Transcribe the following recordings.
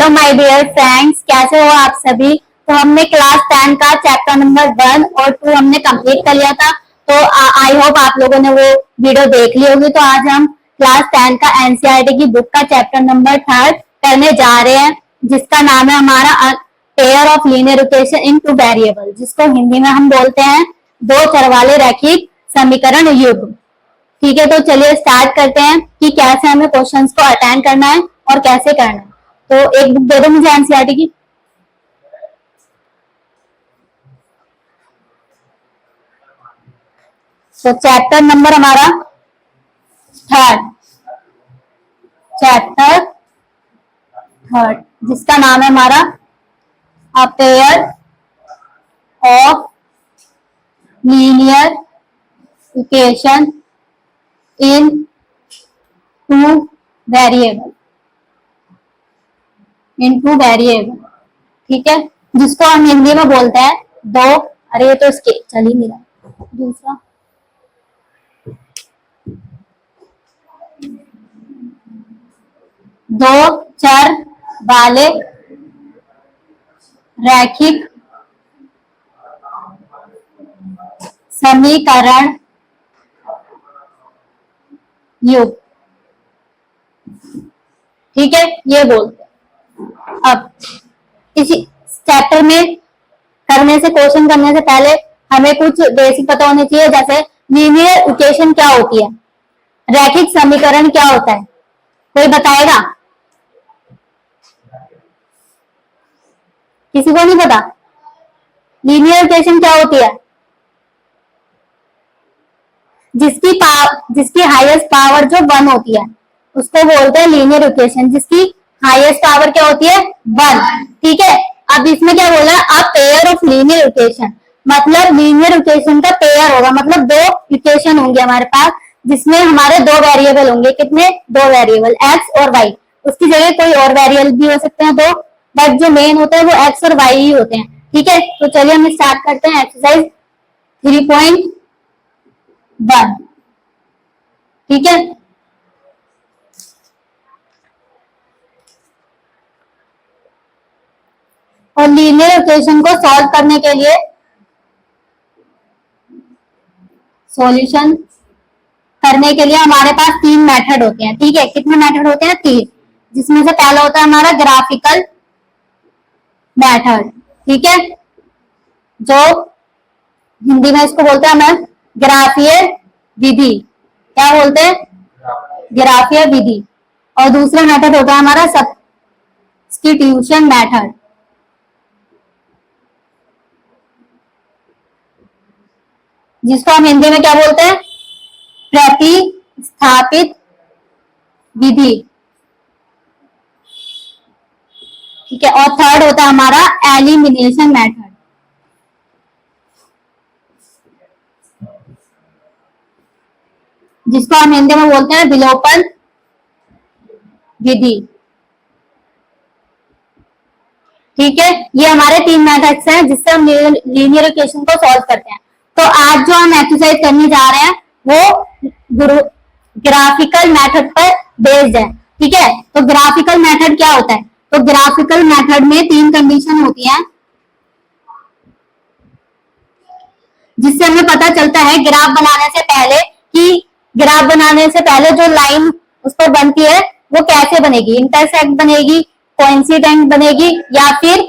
Hello my dear friends, कैसे हो आप सभी। तो हमने क्लास 10 का चैप्टर नंबर 1 और 2 हमने कंप्लीट कर लिया था। तो आई होप आप लोगों ने वो वीडियो देख ली होगी। तो आज हम क्लास 10 का एनसीईआरटी की बुक का चैप्टर नंबर 3 करने जा रहे हैं, जिसका नाम है हमारा pair of linear equation in two variable, जिसको हिंदी में हम बोलते हैं दो चर वाले रैखिक समीकरण युग्म। ठीक है, तो चलिए स्टार्ट करते हैं कि कैसे हमें क्वेश्चंस को अटेंड करना है और कैसे करना है। तो एक बुक दे दो मुझे एनसीईआरटी की। तो चैप्टर नंबर हमारा 3, चैप्टर 3, जिसका नाम है हमारा a pair of linear equation in two variable, into variable. ठीक है, जिसको हम हिंदी में बोलते हैं दो, अरे ये तो इसके चल ही नहीं रहा दूसरा, दो चर वाले रैखिक समीकरण युग्म। ठीक है, ये बोलते हैं। अब इसी चैप्टर में करने से, क्वेश्चन करने से पहले हमें कुछ बेसिक पता होने चाहिए, जैसे लीनियर इक्वेशन क्या होती है, रैखिक समीकरण क्या होता है, कोई बताएगा? किसी को नहीं पता लीनियर इक्वेशन क्या होती है? जिसकी हाईएस्ट पावर जो 1 होती है उसको बोलते हैं लीनियर इक्वेशन, जिसकी हाईएस्ट पावर क्या होती है? 1। ठीक है, अब इसमें क्या बोला है? A pair of linear equation, मतलब लीनियर इक्वेशन का पेयर होगा, मतलब दो इक्वेशन होंगे हमारे पास, जिसमें हमारे दो वेरिएबल होंगे। कितने? दो वेरिएबल, एक्स और वाई। उसकी जगह कोई और वेरिएबल भी हो सकते हैं दो, बट जो मेन होते हैं वो एक्स और वाई ही होते हैं। ठीक है, तो चलिए हम स्टार्ट करते हैं एक्सरसाइज 3.1। ठीक है, और लीनियर इक्वेशन को सॉल्व करने के लिए, सॉल्यूशन करने के लिए हमारे पास 3 मेथड होते हैं। ठीक है, कितने मेथड होते हैं? 3, जिसमें से पहला होता है हमारा ग्राफिकल मेथड। ठीक है, जो हिंदी में इसको बोलते हैं हमें ग्राफीय विधि। क्या बोलते हैं? ग्राफीय विधि। और दूसरा मेथड होता है हमारा सब्स्टिट्यूशन मेथड, जिसको हम हिंदी में क्या बोलते हैं? प्रतिस्थापित विधि। ठीक है, और थर्ड होता है हमारा एलिमिनेशन मेथड, जिसको हम हिंदी में बोलते हैं विलोपन विधि। ठीक है, ये हमारे 3 मेथड्स हैं जिससे हम लीनियर इक्वेशन को सॉल्व करते हैं। तो आज जो हम एक्सरसाइज करने जा रहे हैं वो ग्राफिकल मेथड पर बेस्ड है। ठीक है, तो ग्राफिकल मेथड क्या होता है? तो ग्राफिकल मेथड में 3 कंडीशन होती हैं, जिससे हमें पता चलता है ग्राफ बनाने से पहले कि ग्राफ बनाने से पहले जो लाइन उस पर बनती है वो कैसे बनेगी, इंटरसेक्ट बनेगी, कोइंसिडेंट बनेगी, या फिर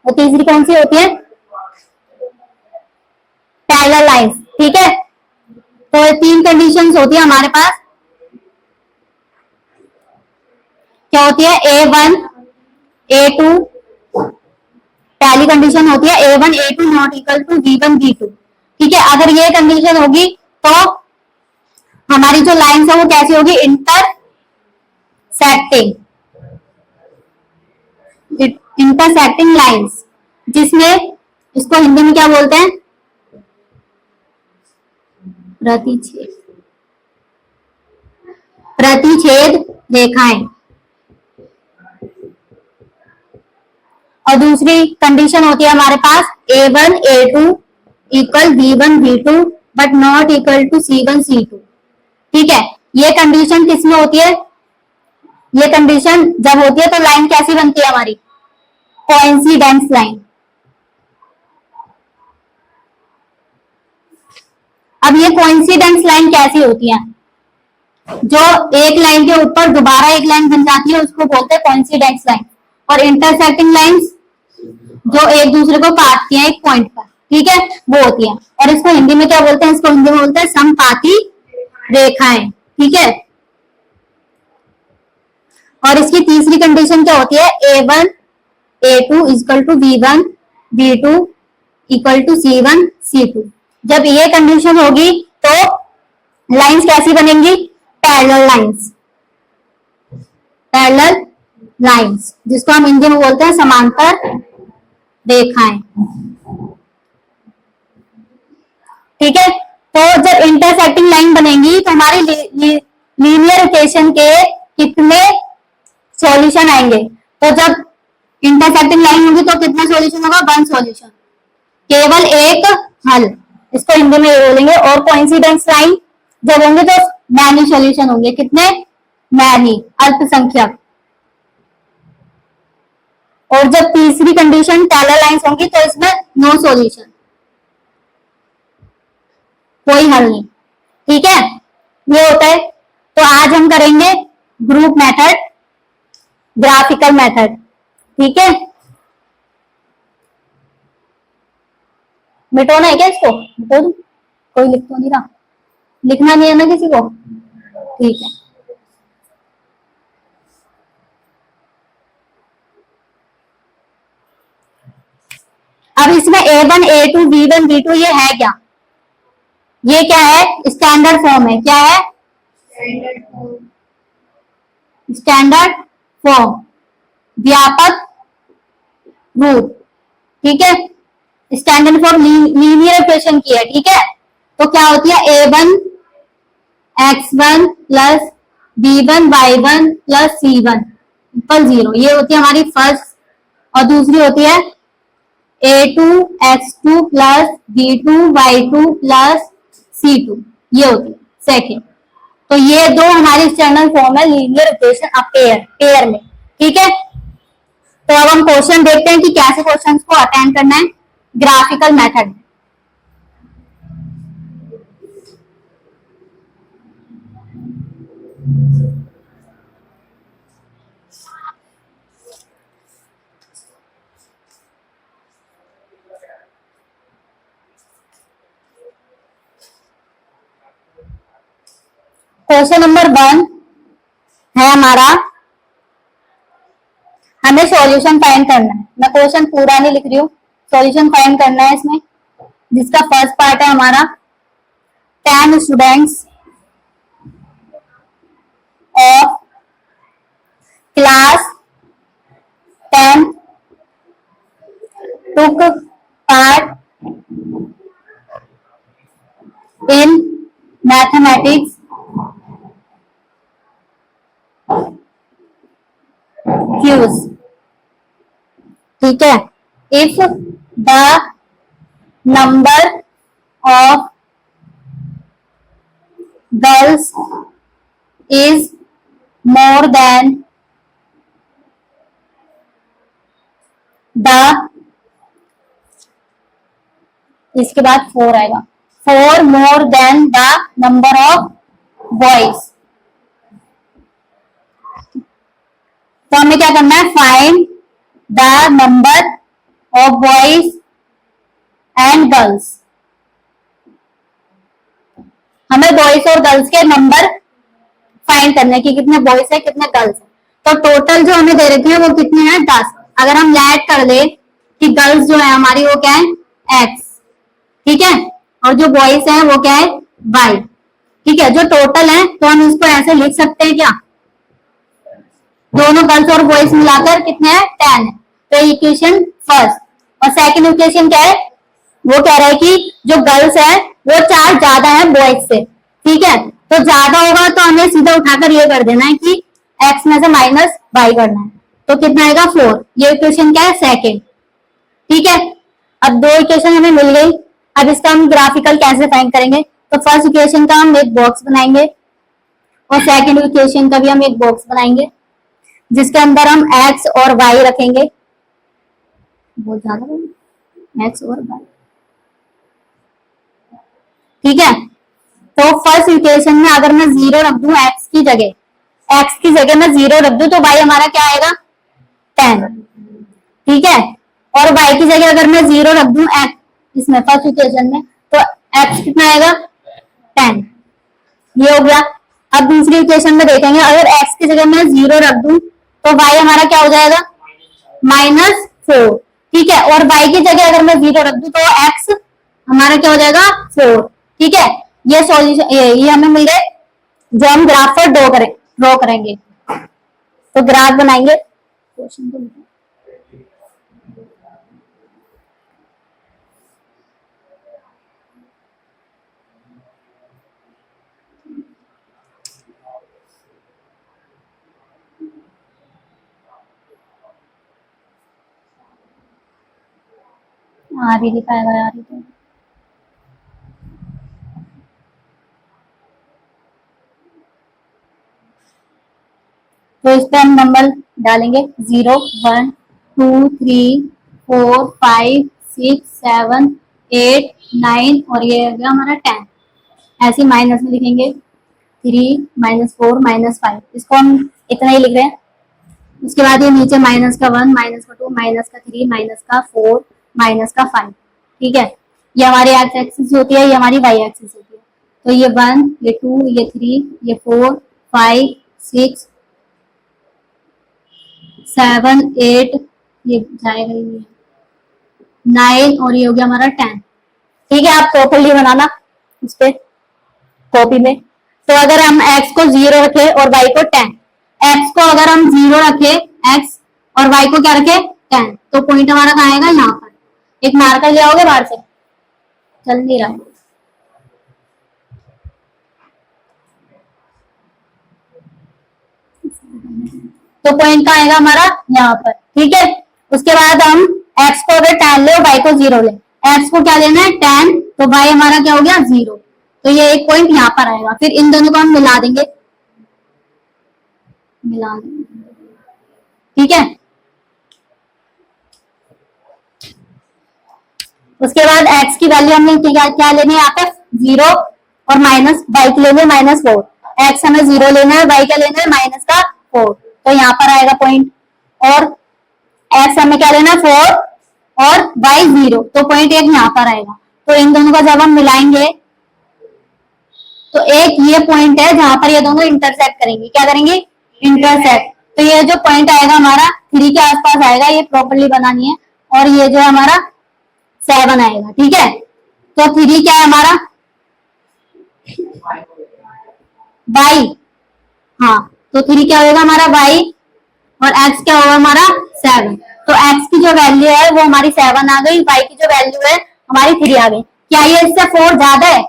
वो तीसरी कौन सी होती है? Parallel lines. ठीक है, तो ये 3 कंडीशंस होती है हमारे पास। क्या होती है? A1 A2, पहली कंडीशन होती है A1 A2 not equal to B1 B2। ठीक है, अगर ये कंडीशन होगी तो हमारी जो लाइन्स है वो कैसी होगी? इंटरसेक्टिंग लाइंस, जिसमें इसको हिंदी में क्या बोलते हैं? प्रतिच्छेद रेखाएं। और दूसरी कंडीशन होती है हमारे पास A1 A2 equal B1 B2 but not equal to C1 C2। ठीक है, ये कंडीशन किसमें होती है? ये कंडीशन जब होती है तो लाइन कैसी बनती है हमारी, कोइंसिडेंस लाइन। अब ये कोइंसिडेंस लाइन कैसी होती है, जो एक लाइन के ऊपर दोबारा एक लाइन बन जाती है उसको बोलते हैं कोइंसिडेंस लाइन, और इंटरसेक्टिंग लाइंस जो एक दूसरे को काटती हैं एक पॉइंट पर, ठीक है, वो होती है। और इसको हिंदी में क्या बोलते हैं, इसको हिंदी में बोलते हैं समपाती रेखाएं, ठीक है। और इसकी तीसरी कंडीशन क्या होती है, A1 A2 equal to B1 B2 equal to C1 C2। जब ये कंडीशन होगी तो लाइंस कैसी बनेंगी, पैरेलल लाइंस, पैरेलल लाइंस, जिसको हम हिंदी में बोलते हैं समांतर रेखाएं, ठीक है। तो जब इंटरसेक्टिंग लाइन बनेंगी तो हमारे लीनियर इक्वेशन के कितने सॉल्यूशन आएंगे, तो जब इंटरसेक्टिंग लाइन होगी तो कितना सॉल्यूशन होगा, वन सॉल्यूशन, केवल एक हल, इसको हिंदी में बोलेंगे। और कोइंसिडेंस लाइन जब होंगे तो मैनी सॉल्यूशन होंगे, कितने, मैनी, अल्पसंख्यक। और जब तीसरी कंडीशन पैरेलल लाइंस होंगी तो इसमें नो सॉल्यूशन, कोई हल नहीं, ठीक है, ये होता है। तो आज हम करेंगे ग्रुप मेथड, ग्राफिकल मेथड, ठीक है। मिटाना है क्या इसको, मिटा दूं, कोई लिख तो नहीं रहा, लिखना नहीं है ना किसी को, ठीक है। अब इसमें A1 A2 B1 B2 ये है क्या, ये क्या है, स्टैंडर्ड फॉर्म है, क्या है, स्टैंडर्ड फॉर्म, व्यापक रूप, ठीक है, स्टैंडर्ड फॉर्म लीनियर इक्वेशन की है, ठीक है। तो क्या होती है, A1 x1 plus B1 y1 plus C1 equal 0, ये होती है हमारी फर्स्ट। और दूसरी होती है A2 x2 plus B2 y2 plus C2, ये होती है सेकेंड। तो ये दो हमारी स्टैंडर्ड फॉर्म है linear equation of pair, pair में, ठीक है। तो अब हम क्वेश्चन देखते हैं कि कैसे क्वेश्चंस को अटेंड करना है ग्राफिकल मेथड। क्वेश्चन नंबर 1 है हमारा, हमें सॉल्यूशन फाइंड करना है। मैं क्वेश्चन पूरा नहीं लिख रही हूँ, सॉल्यूशन फाइंड करना है इसमें, जिसका फर्स्ट पार्ट है हमारा 10 students of class 10 took part in mathematics quiz, ठीक है। If the number of girls is more than the, इसके बाद 4 आएगा, 4 more than the number of boys, तो हमें क्या करना है, find the number of boys and girls. हमें बॉयज और गर्ल्स के नंबर फाइंड करने की, कितने बॉयज है कितने गर्ल्स है। तो टोटल जो हमें दे रखे हैं वो कितने हैं, 10। अगर हम ऐड कर ले कि गर्ल्स जो है हमारी वो क्या है, x, ठीक है, और जो बॉयज है वो क्या है, y, ठीक है। जो टोटल है तो हम इसको ऐसे लिख सकते हैं क्या, दोनों गर्ल्स और बॉयज मिलाकर कितने हैं, 10 है। तो इक्वेशन फर्स्ट। और सेकंड इक्वेशन क्या है, वो कह रहा है कि जो गर्ल्स है वो 4 ज्यादा है बॉयज से, ठीक है। तो ज्यादा होगा तो हमें सीधा उठाकर ये कर देना है कि x में से माइनस y करना है, तो कितना आएगा 4। ये इक्वेशन क्या है, सेकंड, ठीक है। अब दो इक्वेशन हमें मिल गई, अब इसका हम ग्राफिकल कैसे फाइंड करेंगे। तो फर्स्ट इक्वेशन का हम एक बॉक्स बनाएंगे और सेकंड इक्वेशन का भी हम एक बॉक्स बनाएंगे, जिसके अंदर हम x और y रखेंगे, बहुत ज्यादा x और y, ठीक है। तो फर्स्ट इक्वेशन में अगर मैं 0 रख दूं x की जगह मैं 0 रख दूं तो y हमारा क्या आएगा 10, ठीक है। और y की जगह अगर मैं 0 रख दूं x इसमें फर्स्ट इक्वेशन में तो x कितना आएगा 10, ये हो गया। अब दूसरी इक्वेशन में देखेंगे, अगर x की जगह मैं 0 रख दूं तो y हमारा क्या हो जाएगा -4, ठीक है। और y की जगह अगर मैं 0 रख दूं तो x हमारा क्या हो जाएगा 4, ठीक है। ये सॉल्यूशन ये हमें मिल गए जो हम ग्राफ पर ड्रॉ करेंगे। तो ग्राफ बनाएंगे, क्वेश्चन तो आ भी नहीं पाएगा यार तो इस पे हम नंबर डालेंगे 0 1 2 3 4 5 6 7 8 9 और ये हो गया हमारा 10, ऐसे माइनस में लिखेंगे 3 -4 -5, इसको हम इतना ही लिख रहे हैं। उसके बाद ये नीचे -1 -2 -3 -4 -5, ठीक है। ये हमारी एक्स एक्सिस होती है, ये हमारी वाई एक्सिस होती है। तो ये 1 ये 2 ये 3 ये 4 5 6 7 8 ये जाएगा ये 9 और ये हो गया हमारा 10, ठीक है। आप प्रॉपरली बनाना उस पे कॉपी में। तो अगर हम x को 0 रखे और y को 10, x को अगर हम 0 रखे x और y को क्या रखे 10, तो पॉइंट हमारा कहाँ आएगा यहाँ पर। एक मार्कर ले आओगे बाहर से, चल नहीं रहा। तो पॉइंट कहाँ आएगा हमारा यहाँ पर, ठीक है। उसके बाद हम x को अगर 10 ले और y को 0 ले, x को क्या लेना है 10, तो y हमारा क्या हो गया 0, तो ये एक पॉइंट यहाँ पर आएगा। फिर इन दोनों को हम मिला देंगे, ठीक है। उसके बाद x की वैल्यू हमने क्या लेनी है यहाँ पे 0 और माइनस y की लेनी है -4, x हमें 0 लेना है, y क्या लेना है -4, तो यहाँ पर आएगा पॉइंट। और x हमें क्या लेना है 4 और y 0, तो पॉइंट एक यहाँ पर आएगा। तो इन दोनों का जब हम मिलाएंगे तो एक ये पॉइंट है जहां पर ये दोनों इंटरसेक्ट करेंगे, क्या करेंगे इंटरसेक्ट। तो ये जो पॉइंट आएगा हमारा 3 के आसपास आएगा, ये प्रॉपर्ली बनानी है। और ये जो हमारा 7 आएगा, ठीक है। तो 3 क्या है हमारा y, हाँ, तो 3 क्या होगा हमारा y और x क्या होगा हमारा 7। तो x की जो वैल्यू है वो हमारी 7 आ गई, y की जो वैल्यू है हमारी 3 आ गई। क्या ये इससे 4 ज्यादा है?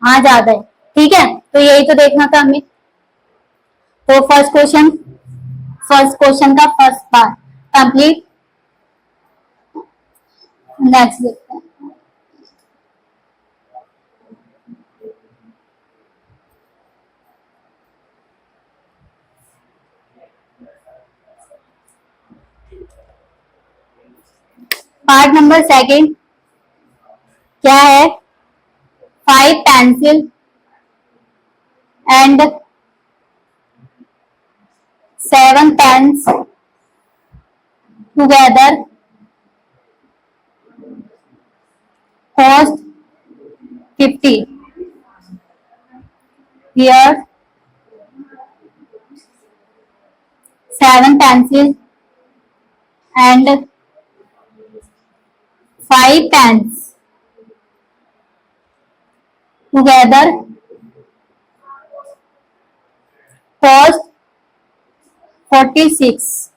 हाँ ज्यादा है, ठीक है। तो यही तो देखना था हमें। तो फर्स्ट क्वेश्चन का फर्स्ट पार्ट कंप्लीट। नेक्स्ट देखते हैं। पार्ट नंबर सेकंड क्या है, 5 pencil and 7 pens together cost 50. Here 7 pencils and 5 pens together cost 46.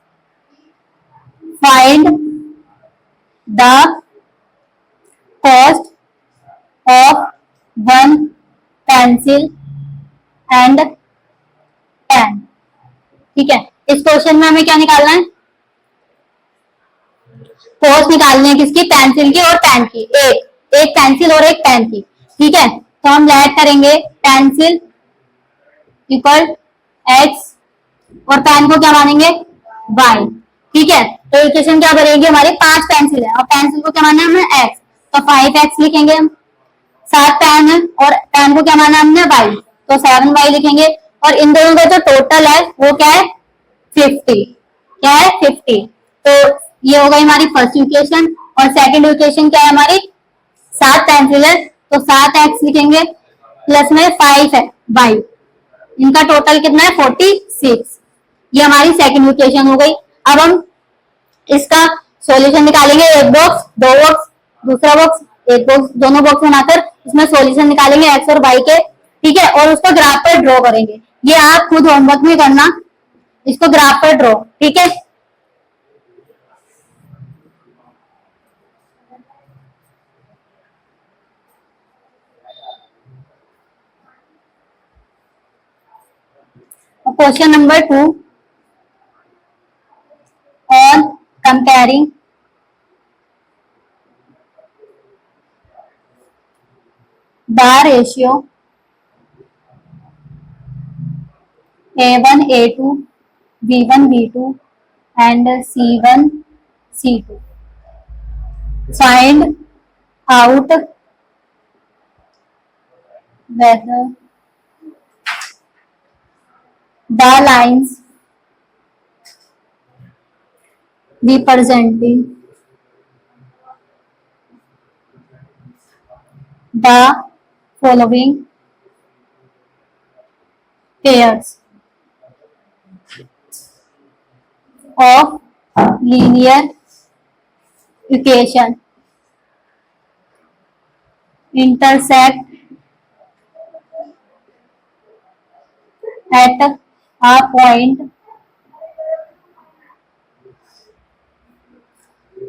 Find the cost of 1 pencil and pen. ठीक है। इस क्वेश्चन में हमें क्या निकालना है, कॉस्ट निकालनी है किसकी, पेंसिल की और पेन की, एक पेंसिल और एक पेन की, ठीक है। तो हम ऐड करेंगे पेंसिल इक्वल x और पेन को क्या मानेंगे वाई। ठीक है, तो इक्वेशन क्या बनेगी हमारी, 5 पेंसिल है और पेंसिल को क्या माना है हमने एक्स, तो 5x लिखेंगे हम। 7 पेन है और पेन को क्या माना हमने वाई, तो 7y लिखेंगे। और इन दोनों का जो टोटल है वो क्या है 50, क्या है 50। तो ये हो गई हमारी फर्स्ट इक्वेशन। और सेकंड इक्वेशन क्या है हमारी, 7 पेंसिल है तो 7x लिखेंगे प्लस में 5 है वाई, इनका टोटल कितना है 46। ये हमारी सेकंड इक्वेशन हो गई। अब हम इसका सॉल्यूशन निकालेंगे, एक बॉक्स, दो बॉक्स, दूसरा बॉक्स, एक बॉक्स, दोनों बॉक्स बनाकर इसमें सॉल्यूशन निकालेंगे एक्स और वाई के। ठीक है, और उसको ग्राफ पर ड्रॉ करेंगे। ये आप खुद होमवर्क में करना, इसको ग्राफ पर ड्रॉ। ठीक है, question number 2, on comparing the ratio A1 A2 B1 B2 and C1 C2, find out whether the lines representing the following pairs of linear equation intersect at a point,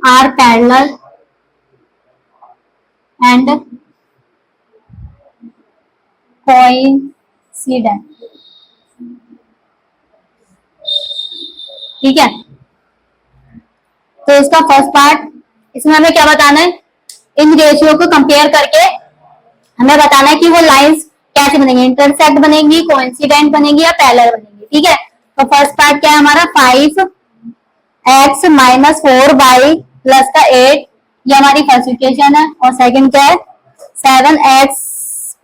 are parallel and coincident। ठीक है, तो इसका first part, इसमें हमें क्या बताना है, in ratio को कंपेयर करके हमें बताना है कि वो लाइंस कैसे बनेंगी, इंटरसेक्ट बनेगी, कोइंसिडेंट बनेगी या पैरेलल बनेगी। ठीक है, तो फर्स्ट पार्ट क्या है हमारा, 5x माइनस 4y प्लस का 8, ये हमारी फर्स्ट इक्वेशन है। और सेकंड क्या है, 7x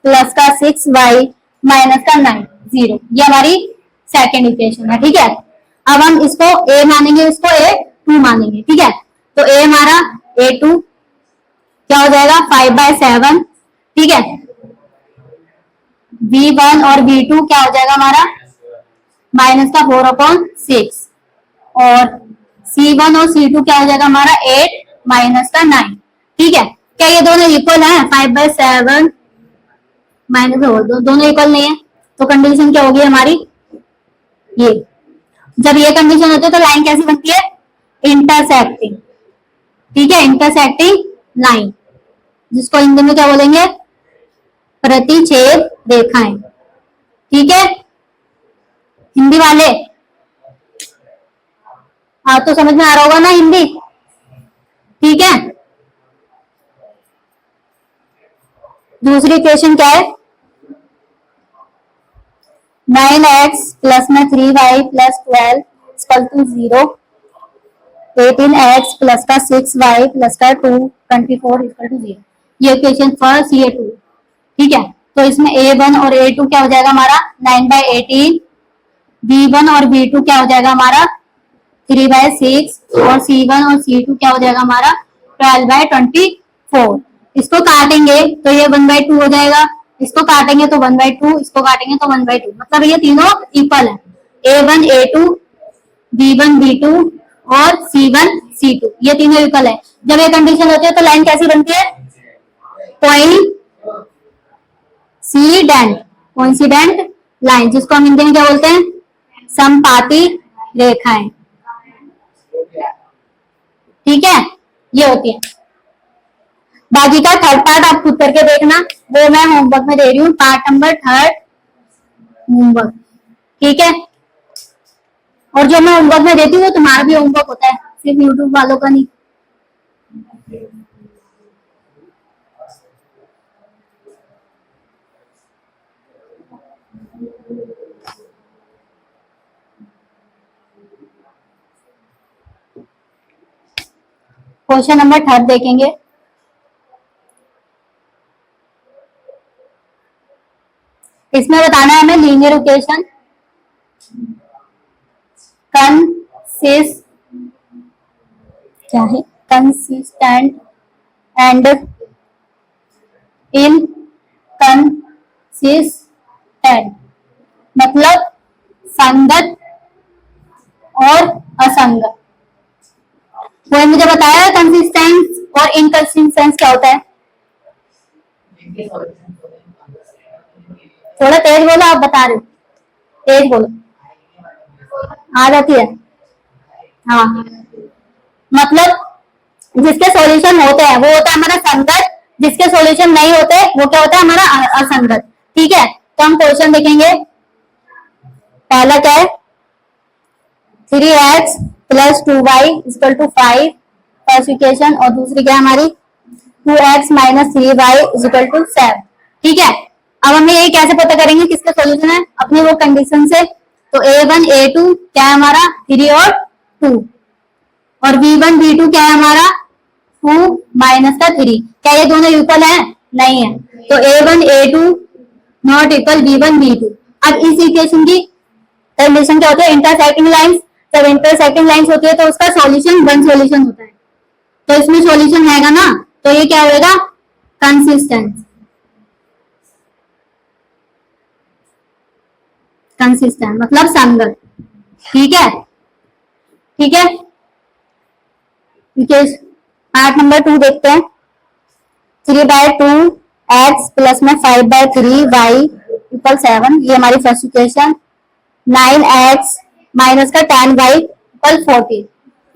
प्लस का 6y माइनस का 9 0, ये हमारी सेकंड इक्वेशन है। ठीक है, अब हम इसको a मानेंगे, इसको a2 मानेंगे। ठीक है, तो a हमारा a2 क्या हो जाएगा 5/7। ठीक है, V1 और V2 क्या हो जाएगा हमारा माइनस का 4/6, और C1 और C2 क्या हो जाएगा हमारा 8 माइनस का 9। ठीक है, क्या ये दोनों इक्वल है, 5/7 माइनस दोनों इक्वल नहीं है, तो कंडीशन क्या होगी हमारी, ये जब ये कंडीशन होती है तो लाइन कैसी बनती है, इंटरसेक्टिंग। ठीक है, इंटरसेक्टिंग लाइन, जिसको हिंदी में क्या बोलेंगे, प्रतिच्छेद रेखाएं। ठीक है, हिंदी वाले हाँ तो समझ में आ रहा होगा ना हिंदी। ठीक है, दूसरी इक्वेशन क्या है, 9x प्लस में 3y plus 12 equal to 0, 18x plus का 6y प्लस का 2 24 इक्वल टू 0, ये इक्वेशन फर्स्ट, ये 2। ठीक है, तो इसमें a1 और a2 क्या हो जाएगा हमारा 9/18, b1 और b2 क्या हो जाएगा हमारा 3/6, और c1 और c2 क्या हो जाएगा हमारा 12/24। इसको काटेंगे तो ये 1/2 हो जाएगा, इसको काटेंगे तो 1/2, इसको काटेंगे तो 1/2, मतलब ये तीनों इक्वल है, a1 a2 b1 b2 और c1 c2, ये तीनों इक्वल है। जब ये कंडीशन होती है तो लाइन कैसी बनती है, कोइंसिडेंट, कोइंसिडेंट लाइन, जिसको हम हिंदी में क्या बोलते हैं, समपाती रेखाएं। ठीक है, ये होती है। बाकी का थर्ड पार्ट आप खुद करके देखना, वो मैं होमवर्क में दे रही हूँ, पार्ट नंबर 3 होमवर्क। ठीक है, और जो मैं होमवर्क में देती हूँ वो तुम्हारा भी होमवर्क होता है, सिर्फ यूट्यूब वालों का नहीं। क्वेश्चन नंबर 3 देखेंगे। इसमें बताना है हमें लीनियर इक्वेशन क्या है, कंसिस्टेंट एंड इनकंसिस्टेंट, मतलब संगत और असंगत। कोई मुझे बताया कंसिस्टेंस और इनकंसिस्टेंस क्या होता है? थोड़ा तेज बोलो, आप बता रहे हो, तेज बोलो, आ जाती है। हाँ, मतलब जिसके सॉल्यूशन होते हैं वो होता है हमारा संगत, जिसके सॉल्यूशन नहीं होते वो क्या होता है हमारा असंगत। ठीक है, तो हम क्वेश्चन देखेंगे। पहला क्या है, 3x + 2y = 5 फर्स्ट इक्वेशन, और दूसरी क्या है हमारी 2x - 3y = 7। ठीक है, अब हमें ये कैसे पता करेंगे किसका सॉल्यूशन है, अपनी वो कंडीशन से। तो a1 a2 क्या है हमारा 3 और 2, और v1 v2 क्या है हमारा 2 माइनस का 3। क्या ये दोनों इक्वल है? नहीं है, तो a1 a2 not equal v1 v2। अब इस इक्वेशन की कंडीशन क्या होती है, इंटरसेक्टिंग लाइंस। जब इंटरसेक्टिंग लाइंस होती है तो उसका सॉल्यूशन वन सॉल्यूशन होता है, तो इसमें सॉल्यूशन रहेगा ना, तो ये क्या होगा, कंसिस्टेंट। कंसिस्टेंट मतलब संगत। ठीक है, ठीक है। पार्ट नंबर 2 देखते हैं। 3/2x प्लस में 5/3y = 7, ये हमारी फर्स्ट इक्वेशन। 9x माइनस का 10y = 14,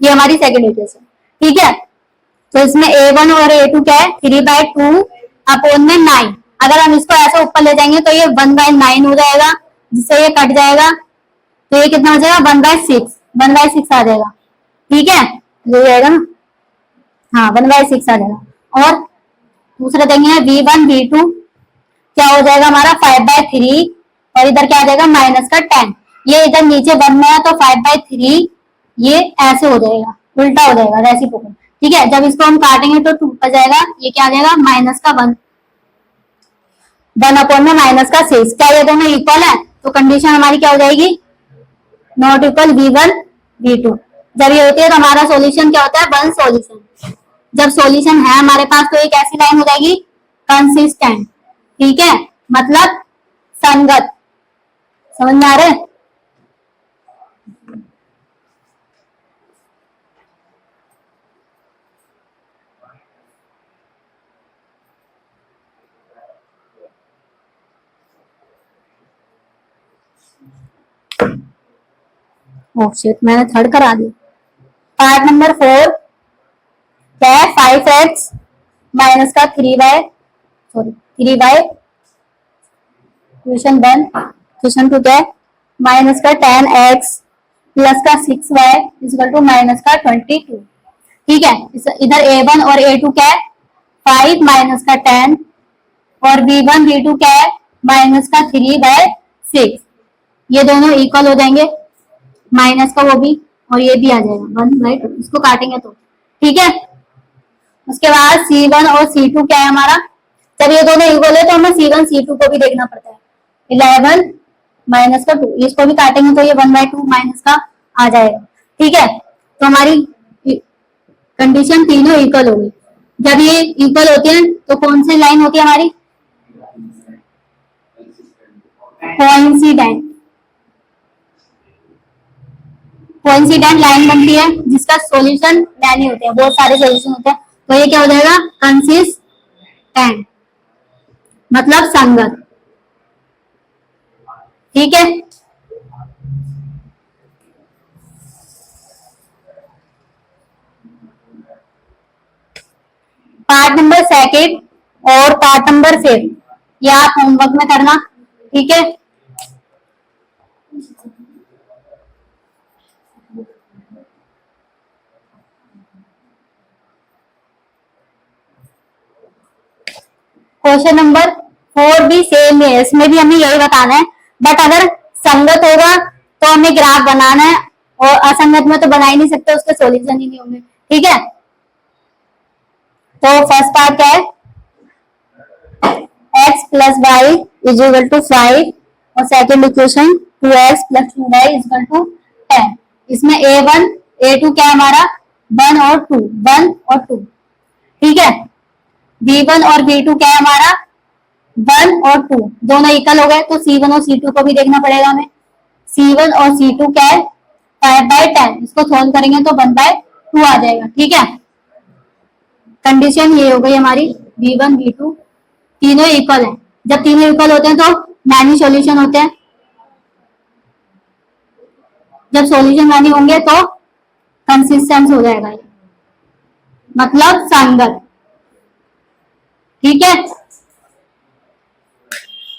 ये हमारी सेकेंड इक्वेशन। ठीक है, तो इसमें a1 और a2 क्या है 3/2 अपॉन में 9। अगर हम इसको ऐसे ऊपर ले जाएंगे तो ये 1/9 हो जाएगा, जिससे ये कट जाएगा, तो ये कितना हो जाएगा 1/6, 1/6 आ जाएगा। ठीक है, ये जाएगा ना, हाँ 1/6 आ जाएगा। और दूसरा देंगे v1 v2 क्या हो जाएगा हमारा 5/3, और इधर क्या आ जाएगा माइनस का 10। ये इधर नीचे 1 में है तो 5/3 ये ऐसे हो जाएगा, उल्टा हो जाएगा रेसिप्रोकल। ठीक है, जब इसको हम काटेंगे तो 2 पर जाएगा, ये क्या आ जाएगा माइनस का 1, 1 अपॉन में माइनस का 6। क्या ये दोनों इक्वल है? तो कंडीशन हमारी क्या हो जाएगी, नॉट इक्वल v1 v2। जब ये होती है तो हमारा सॉल्यूशन क्या होता है, वन सॉल्यूशन। जब सॉल्यूशन है हमारे पास तो एक ऐसी लाइन हो जाएगी कंसिस्टेंट। ठीक है, मतलब संगत। समझ में आ रहा है? ओह शिट, मैंने थर्ड करा दी। पार्ट नंबर 4 क्या है, 5x माइनस का 3y, sorry 3y। Question 1, question 2 क्या है, माइनस का 10x प्लस का 6y = माइनस का 22। ठीक है, इधर a1 और a2 क्या है 5 माइनस का 10, और v1 v2 क्या है माइनस का 3/6। ये दोनों इक्वल हो जाएंगे, माइनस का वो भी और ये भी आ जाएगा 1/2, इसको काटेंगे तो। ठीक है, उसके बाद C1 और C2 क्या है हमारा, जब ये दोनों इक्वल है तो हमें C1 C2 को भी देखना पड़ता है। 11 माइनस का 2, इसको भी काटेंगे तो ये 1/2 माइनस का आ जाएगा। ठीक है, तो हमारी कंडीशन तीनों इक्वल होगी। जब ये इक्वल होती है तो कौन सी लाइन होती है हमारी, कोइंसिडेंट। कोइंसिडेंट लाइन बनती है जिसका सॉल्यूशन मैनी होते हैं, बहुत सारे सॉल्यूशन होते हैं, तो ये क्या हो जाएगा कंसिस्टेंट, मतलब संगत। ठीक है, पार्ट नंबर 2 और पार्ट नंबर 5 ये आप होमवर्क में करना। ठीक है, क्वेश्चन नंबर 4 भी सेम है, इसमें भी हमें यही बताना है, बट अगर संगत होगा तो हमें ग्राफ बनाना है, और असंगत में तो बना ही नहीं सकते, उसके सॉल्यूशन ही नहीं होंगे। ठीक है, तो फर्स्ट पार्ट क्या है, x plus y is equal to 5 और second equation 2x plus 2y is equal to 10। इसमें a1 a2 क्या है हमारा 1 और 2, 1 और 2, ठीक है। v1 और v2 क्या है हमारा 1 और 2, दोनों इक्वल हो गए, तो c1 और c2 को भी देखना पड़ेगा हमें। c1 और c2 क्या है 5/10, इसको सोल्व करेंगे तो 1/2 आ जाएगा, ठीक है। कंडीशन ये हो गई हमारी, v1 v2 तीनों इक्वल हैं। जब तीनों इक्वल होते हैं तो मैनी सॉल्यूशन होते हैं, जब सॉल्यूशन मैनी होंगे तो कंसिस्टेंस हो जाएगा ये, मतलब संगत, ठीक है।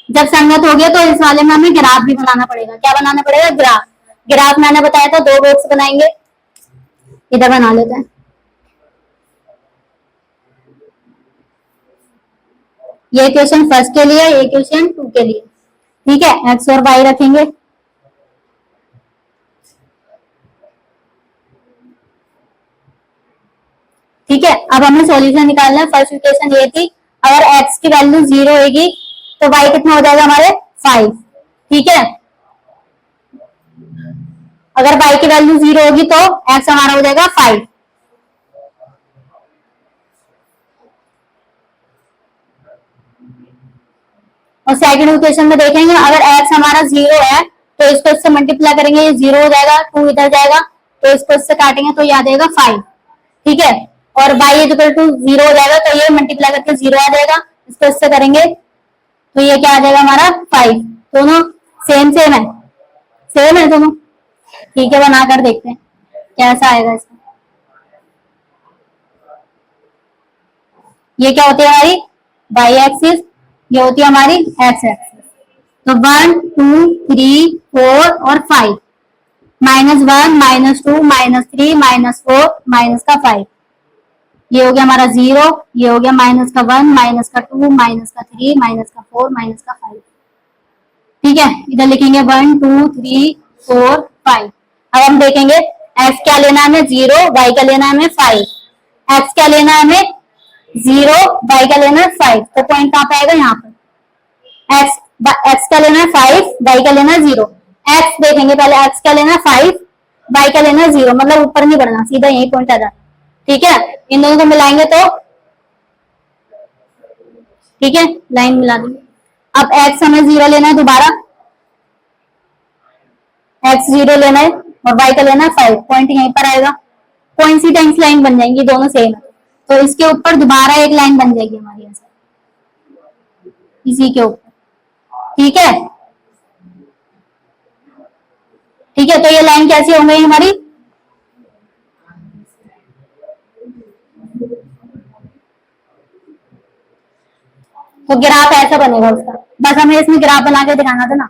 जब संगत हो गया तो इस वाले में हमें ग्राफ भी बनाना पड़ेगा। क्या बनाना पड़ेगा, ग्राफ। ग्राफ मैंने बताया था 2 बॉक्स बनाएंगे, इधर बना लेते हैं। ये इक्वेशन फर्स्ट के लिए, ये इक्वेशन 2 के लिए, ठीक है। एक्स और वाई रखेंगे, ठीक है। अब हमें सॉल्यूशन निकालना है। फर्स्ट इक्वेशन ये थी, अगर x की वैल्यू 0 होगी तो y कितना हो जाएगा हमारे 5, ठीक है। अगर y की वैल्यू 0 होगी तो x हमारा हो जाएगा 5। और सेकंड इक्वेशन में देखेंगे, अगर x हमारा 0 है तो इसको इससे मल्टीप्लाई करेंगे, ये 0 हो जाएगा, 2 इधर जाएगा, तो इसको इससे काटेंगे तो ये आ जाएगा 5, ठीक है। और y इक्वल टू 0 हो जाएगा तो ये मल्टीप्लाई करके 0 आ जाएगा, इसको इससे करेंगे तो ये क्या आ जाएगा हमारा 5। दोनों सेम सेम है, सेम है दोनों, ठीक है। बनाकर देखते हैं कैसा आएगा इसका। ये क्या होती है हमारी y एक्सिस, ये होती है हमारी x एक्सिस। तो 1 2 3 4 और 5, -1 -2 -3 -4 माइनस का 5, ये हो गया हमारा 0, ये हो गया -1 -2 -3 -4 -5, ठीक है। इधर लिखेंगे 1 2 3 4 5। अब हम देखेंगे x क्या लेना है हमें 0, y का लेना है हमें 5। x क्या लेना है हमें 0, y का लेना है 5, तो पॉइंट कहां पे आएगा यहाँ पर। x का लेना है 5, y का लेना है 0। x देखेंगे पहले, x का लेना है 5, y का लेना है 0, मतलब ऊपर नहीं बढ़ना, सीधा यही पॉइंट आ जाता, ठीक है। इन दोनों को मिलाएंगे तो, ठीक है, लाइन मिला देंगे। अब x हमें 0 लेना है, दोबारा x 0 लेना है और y का लेना है 5, पॉइंट यहीं पर आएगा। कोइंसिडेंस लाइन बन जाएंगी, दोनों सेम है, तो इसके ऊपर दोबारा एक लाइन बन जाएगी हमारी ऐसे, इसी के ऊपर, ठीक है, ठीक है। तो ये लाइन कैसी हो गई हमारी, तो ग्राफ ऐसा बनेगा उसका, बस हमें इसमें ग्राफ बना के दिखाना था ना।